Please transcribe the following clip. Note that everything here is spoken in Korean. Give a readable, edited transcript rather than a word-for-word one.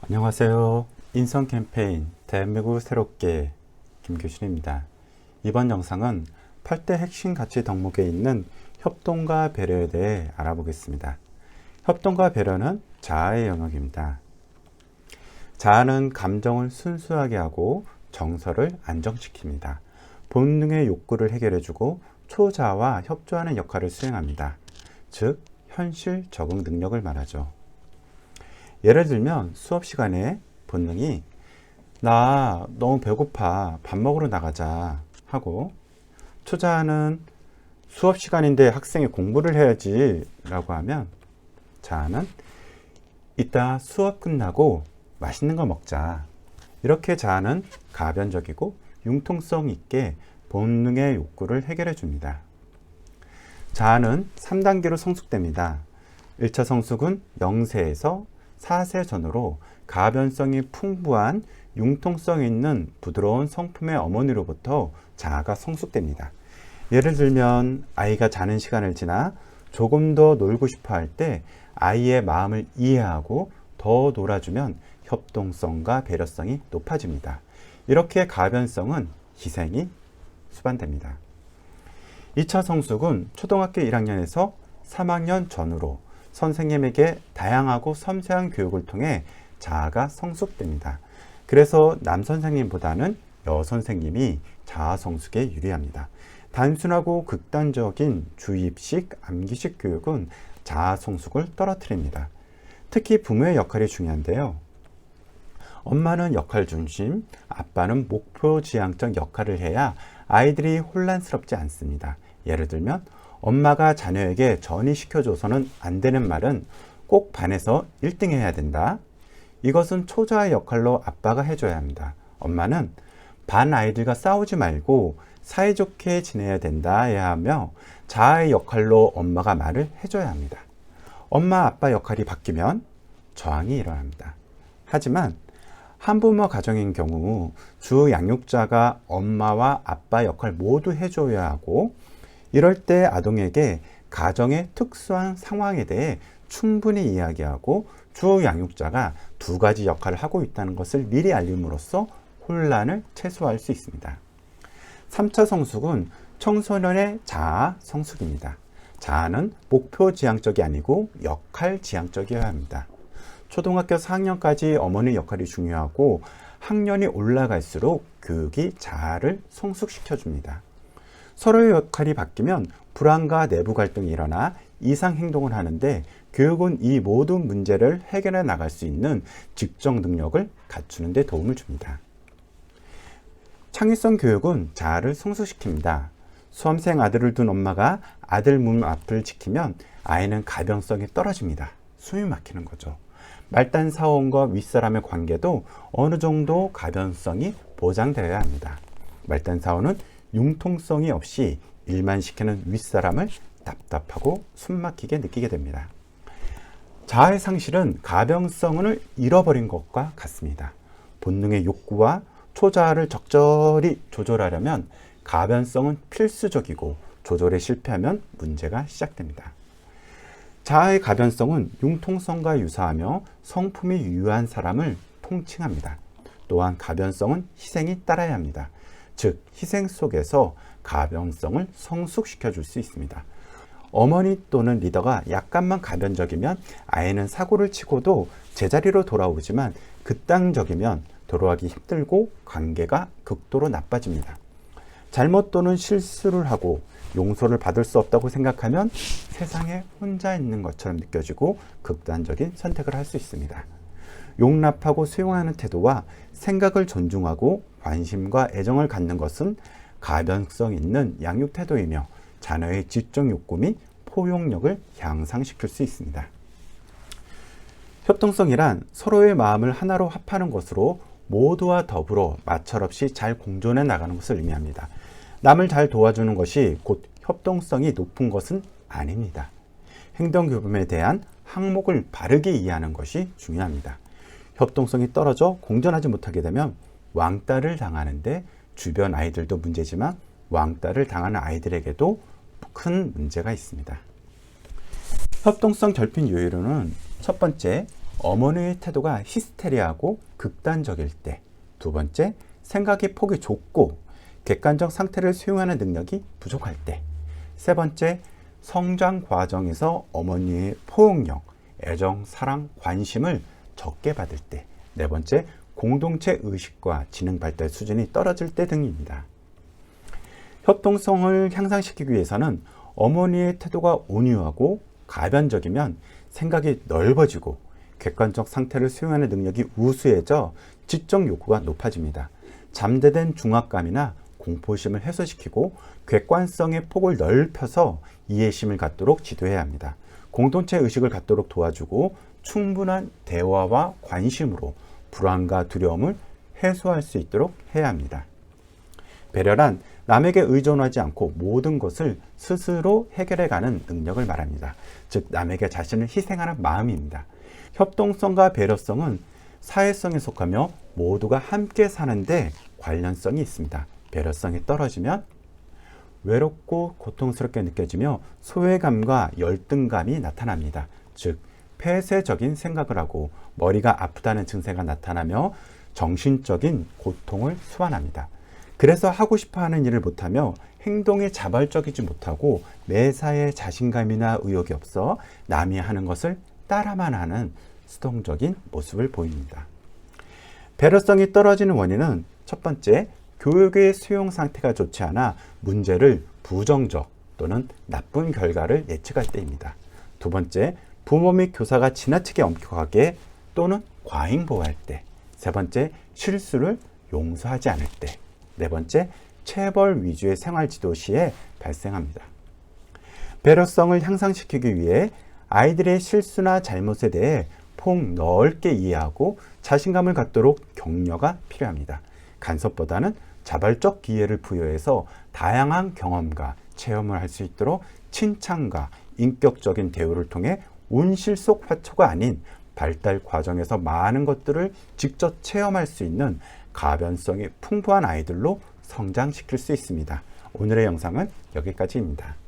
안녕하세요. 인성 캠페인 대한민국 새롭게 김규신입니다. 이번 영상은 8대 핵심 가치 덕목에 있는 협동과 배려에 대해 알아보겠습니다. 협동과 배려는 자아의 영역입니다. 자아는 감정을 순수하게 하고 정서를 안정시킵니다. 본능의 욕구를 해결해주고 초자아와 협조하는 역할을 수행합니다. 즉, 현실 적응 능력을 말하죠. 예를 들면 수업 시간에 본능이 나 너무 배고파, 밥 먹으러 나가자 하고, 초자아는 수업 시간인데 학생이 공부를 해야지 라고 하면, 자아는 이따 수업 끝나고 맛있는 거 먹자. 이렇게 자아는 가변적이고 융통성 있게 본능의 욕구를 해결해 줍니다. 자아는 3단계로 성숙됩니다. 1차 성숙은 0세에서 4세 전후로 가변성이 풍부한 융통성 있는 부드러운 성품의 어머니로부터 자아가 성숙됩니다. 예를 들면 아이가 자는 시간을 지나 조금 더 놀고 싶어 할 때 아이의 마음을 이해하고 더 놀아주면 협동성과 배려성이 높아집니다. 이렇게 가변성은 희생이 수반됩니다. 2차 성숙은 초등학교 1학년에서 3학년 전후로 선생님에게 다양하고 섬세한 교육을 통해 자아가 성숙됩니다. 그래서 남 선생님보다는 여 선생님이 자아 성숙에 유리합니다. 단순하고 극단적인 주입식, 암기식 교육은 자아 성숙을 떨어뜨립니다. 특히 부모의 역할이 중요한데요. 엄마는 역할 중심, 아빠는 목표 지향적 역할을 해야 아이들이 혼란스럽지 않습니다. 예를 들면 엄마가 자녀에게 전이시켜줘서는 안 되는 말은 꼭 반에서 1등 해야 된다. 이것은 초자아의 역할로 아빠가 해줘야 합니다. 엄마는 반 아이들과 싸우지 말고 사이좋게 지내야 된다 해야 하며 자아의 역할로 엄마가 말을 해줘야 합니다. 엄마, 아빠 역할이 바뀌면 저항이 일어납니다. 하지만 한부모 가정인 경우 주 양육자가 엄마와 아빠 역할 모두 해줘야 하고, 이럴 때 아동에게 가정의 특수한 상황에 대해 충분히 이야기하고 주 양육자가 두 가지 역할을 하고 있다는 것을 미리 알림으로써 혼란을 최소화할 수 있습니다. 3차 성숙은 청소년의 자아 성숙입니다. 자아는 목표 지향적이 아니고 역할 지향적이어야 합니다. 초등학교 4학년까지 어머니 역할이 중요하고 학년이 올라갈수록 교육이 자아를 성숙시켜줍니다. 서로의 역할이 바뀌면 불안과 내부 갈등이 일어나 이상 행동을 하는데, 교육은 이 모든 문제를 해결해 나갈 수 있는 직접 능력을 갖추는 데 도움을 줍니다. 창의성 교육은 자아를 성숙시킵니다. 수험생 아들을 둔 엄마가 아들 문 앞을 지키면 아이는 가변성이 떨어집니다. 숨이 막히는 거죠. 말단 사원과 윗사람의 관계도 어느 정도 가변성이 보장되어야 합니다. 말단 사원은 융통성이 없이 일만 시키는 윗사람을 답답하고 숨막히게 느끼게 됩니다. 자아의 상실은 가변성을 잃어버린 것과 같습니다. 본능의 욕구와 초자아를 적절히 조절하려면 가변성은 필수적이고, 조절에 실패하면 문제가 시작됩니다. 자아의 가변성은 융통성과 유사하며 성품이 유효한 사람을 통칭합니다. 또한 가변성은 희생이 따라야 합니다. 즉, 희생 속에서 가변성을 성숙시켜 줄 수 있습니다. 어머니 또는 리더가 약간만 가변적이면 아이는 사고를 치고도 제자리로 돌아오지만, 극단적이면 돌아가기 힘들고 관계가 극도로 나빠집니다. 잘못 또는 실수를 하고 용서를 받을 수 없다고 생각하면 세상에 혼자 있는 것처럼 느껴지고 극단적인 선택을 할 수 있습니다. 용납하고 수용하는 태도와 생각을 존중하고 관심과 애정을 갖는 것은 가변성 있는 양육 태도이며 자녀의 지적 욕구 및 포용력을 향상시킬 수 있습니다. 협동성이란 서로의 마음을 하나로 합하는 것으로 모두와 더불어 마찰 없이 잘 공존해 나가는 것을 의미합니다. 남을 잘 도와주는 것이 곧 협동성이 높은 것은 아닙니다. 행동교범에 대한 항목을 바르게 이해하는 것이 중요합니다. 협동성이 떨어져 공존하지 못하게 되면 왕따를 당하는데 주변 아이들도 문제지만 왕따를 당하는 아이들에게도 큰 문제가 있습니다. 협동성 결핍 요인으로는 첫 번째, 어머니의 태도가 히스테리하고 극단적일 때. 두 번째, 생각의 폭이 좁고 객관적 상태를 수용하는 능력이 부족할 때. 세 번째, 성장 과정에서 어머니의 포용력, 애정, 사랑, 관심을 적게 받을 때. 네 번째, 공동체 의식과 지능 발달 수준이 떨어질 때 등입니다. 협동성을 향상시키기 위해서는 어머니의 태도가 온유하고 가변적이면 생각이 넓어지고 객관적 상태를 수용하는 능력이 우수해져 지적 욕구가 높아집니다. 잠재된 중압감이나 공포심을 해소시키고 객관성의 폭을 넓혀서 이해심을 갖도록 지도해야 합니다. 공동체 의식을 갖도록 도와주고 충분한 대화와 관심으로 불안과 두려움을 해소할 수 있도록 해야 합니다. 배려란 남에게 의존하지 않고 모든 것을 스스로 해결해가는 능력을 말합니다. 즉, 남에게 자신을 희생하는 마음입니다. 협동성과 배려성은 사회성에 속하며 모두가 함께 사는데 관련성이 있습니다. 배려성이 떨어지면 외롭고 고통스럽게 느껴지며 소외감과 열등감이 나타납니다. 즉, 폐쇄적인 생각을 하고 머리가 아프다는 증세가 나타나며 정신적인 고통을 수반합니다. 그래서 하고 싶어하는 일을 못하며 행동에 자발적이지 못하고 매사에 자신감이나 의욕이 없어 남이 하는 것을 따라만 하는 수동적인 모습을 보입니다. 배려성이 떨어지는 원인은 첫 번째, 교육의 수용 상태가 좋지 않아 문제를 부정적 또는 나쁜 결과를 예측할 때입니다. 두 번째, 부모 및 교사가 지나치게 엄격하게 또는 과잉보호할 때. 세 번째, 실수를 용서하지 않을 때. 네 번째, 체벌 위주의 생활 지도 시에 발생합니다. 배려성을 향상시키기 위해 아이들의 실수나 잘못에 대해 폭넓게 이해하고 자신감을 갖도록 격려가 필요합니다. 간섭보다는 자발적 기회를 부여해서 다양한 경험과 체험을 할 수 있도록 칭찬과 인격적인 대우를 통해 온실 속 화초가 아닌 발달 과정에서 많은 것들을 직접 체험할 수 있는 가변성이 풍부한 아이들로 성장시킬 수 있습니다. 오늘의 영상은 여기까지입니다.